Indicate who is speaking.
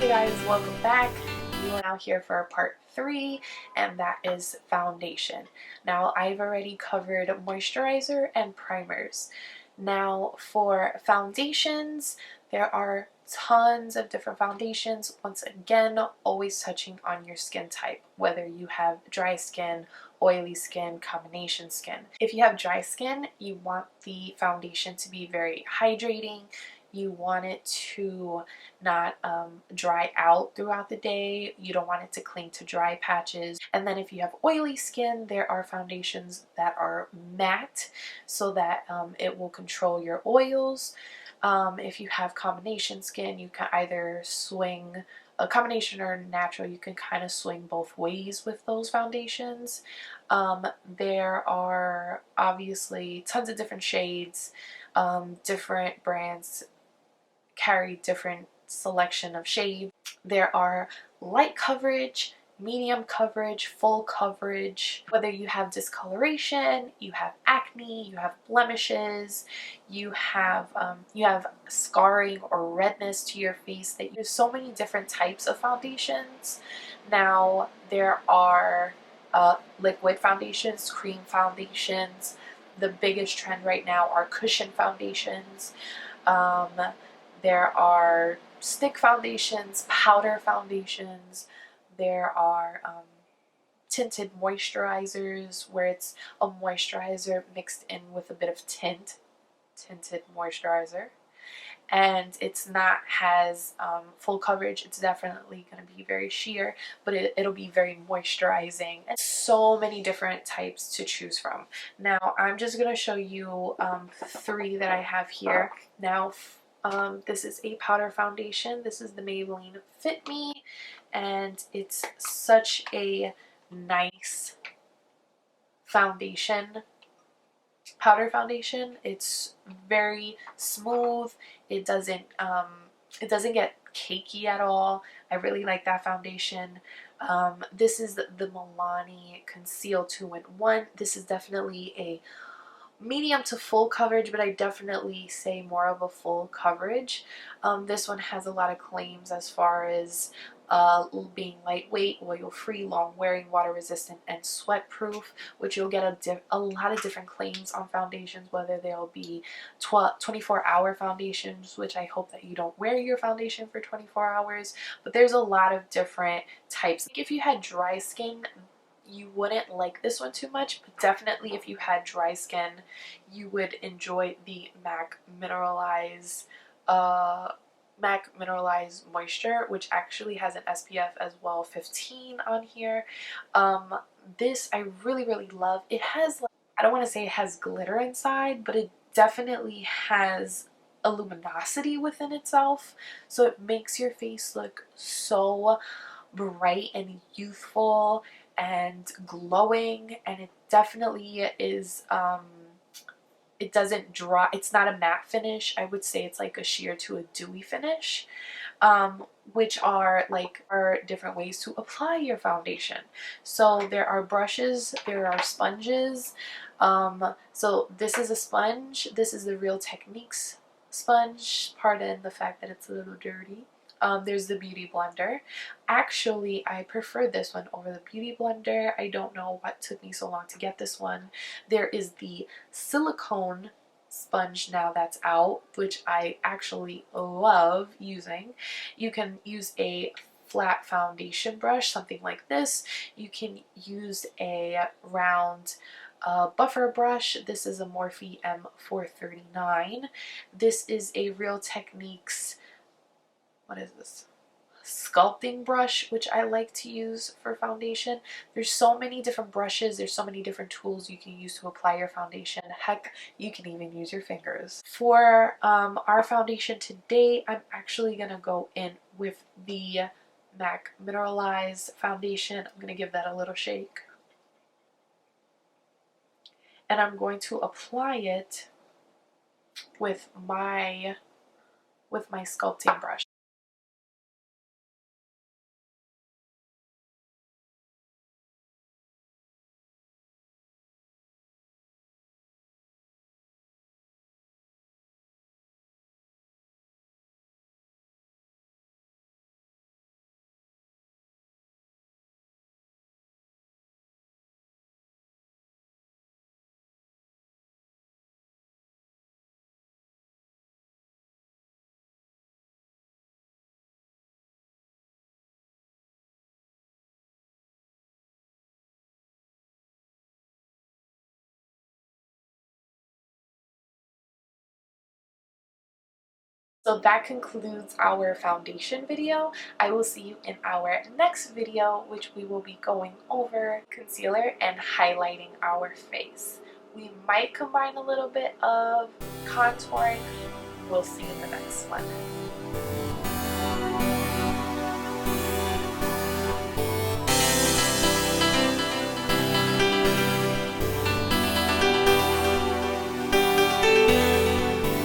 Speaker 1: Hey guys, welcome back. You are now here for part 3, and that is foundation. Now, I've already covered moisturizer and primers. Now, for foundations, there are tons of different foundations. Once again, always touching on your skin type, whether you have dry skin, oily skin, combination skin. If you have dry skin, you want the foundation to be very hydrating. You want it to not dry out throughout the day. You don't want it to cling to dry patches. And then if you have oily skin, there are foundations that are matte so that it will control your oils. If you have combination skin, you can either swing a combination or natural. You can kind of swing both ways with those foundations. There are obviously tons of different shades. Different brands carry different selection of shades. There are light coverage, medium coverage, full coverage. Whether you have discoloration, you have acne, you have blemishes, you have scarring or redness to your face. That there's so many different types of foundations. Now there are liquid foundations, cream foundations. The biggest trend right now are cushion foundations. There are stick foundations, powder foundations. There are tinted moisturizers where it's a moisturizer mixed in with a bit of tinted moisturizer. And it's not has full coverage. It's definitely going to be very sheer, but it'll be very moisturizing. And so many different types to choose from. Now I'm just going to show you 3 that I have here. Now this is a powder foundation. This is the Maybelline Fit Me, and it's such a nice foundation. Powder foundation. It's very smooth. It doesn't get cakey at all. I really like that foundation. This is the Milani Conceal 2-in-1. This is definitely a medium to full coverage, but I definitely say more of a full coverage. This one has a lot of claims as far as being lightweight, oil-free, long-wearing, water-resistant, and sweat-proof, which you'll get a lot of different claims on foundations, whether they'll be 24-hour foundations, which I hope that you don't wear your foundation for 24 hours, but there's a lot of different types. If you had dry skin, you wouldn't like this one too much, but definitely if you had dry skin, you would enjoy the MAC Mineralize Moisture, which actually has an SPF as well, 15 on here. This I really love. It has, like, I don't want to say it has glitter inside, but it definitely has a luminosity within itself, so it makes your face look so bright and youthful and glowing, and it definitely is it doesn't dry. It's not a matte finish. I would say it's like a sheer to a dewy finish, which are different ways to apply your foundation. So there are brushes, there are sponges. So this is a sponge. This is the Real Techniques sponge. Pardon the fact that it's a little dirty. There's the Beauty Blender. Actually, I prefer this one over the Beauty Blender. I don't know what took me so long to get this one. There is the silicone sponge now that's out, which I actually love using. You can use a flat foundation brush, something like this. You can use a round buffer brush. This is a Morphe M439. This is a Real Techniques, what is this, sculpting brush, which I like to use for foundation. There's so many different brushes, there's so many different tools you can use to apply your foundation. Heck, you can even use your fingers. For our foundation today, I'm actually gonna go in with the MAC Mineralize foundation. I'm gonna give that a little shake, and I'm going to apply it with my sculpting brush. So that concludes our foundation video. I will see you in our next video, which we will be going over concealer and highlighting our face. We might combine a little bit of contouring. We'll see in the next one.